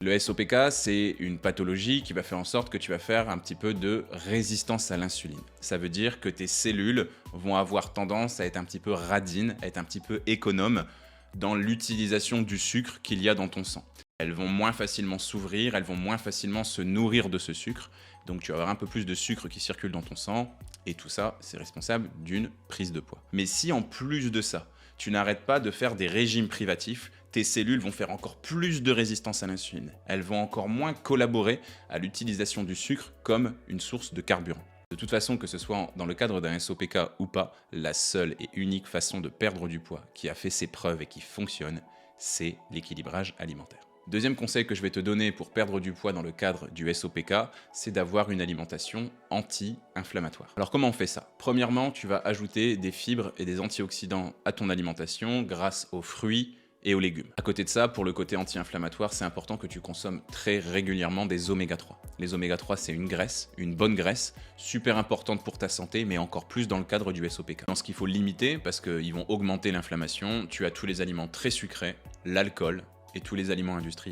Le SOPK, c'est une pathologie qui va faire en sorte que tu vas faire un petit peu de résistance à l'insuline. Ça veut dire que tes cellules vont avoir tendance à être un petit peu radines, à être un petit peu économes dans l'utilisation du sucre qu'il y a dans ton sang. Elles vont moins facilement s'ouvrir, elles vont moins facilement se nourrir de ce sucre. Donc tu vas avoir un peu plus de sucre qui circule dans ton sang et tout ça, c'est responsable d'une prise de poids. Mais si en plus de ça, tu n'arrêtes pas de faire des régimes privatifs, tes cellules vont faire encore plus de résistance à l'insuline. Elles vont encore moins collaborer à l'utilisation du sucre comme une source de carburant. De toute façon, que ce soit dans le cadre d'un SOPK ou pas, la seule et unique façon de perdre du poids qui a fait ses preuves et qui fonctionne, c'est l'équilibrage alimentaire. Deuxième conseil que je vais te donner pour perdre du poids dans le cadre du SOPK, c'est d'avoir une alimentation anti-inflammatoire. Alors comment on fait ça? Premièrement, tu vas ajouter des fibres et des antioxydants à ton alimentation grâce aux fruits et aux légumes. À côté de ça, pour le côté anti-inflammatoire, c'est important que tu consommes très régulièrement des oméga 3. Les oméga 3, c'est une graisse, une bonne graisse, super importante pour ta santé, mais encore plus dans le cadre du SOPK. Dans ce qu'il faut limiter, parce qu'ils vont augmenter l'inflammation, tu as tous les aliments très sucrés, l'alcool et tous les aliments industriels.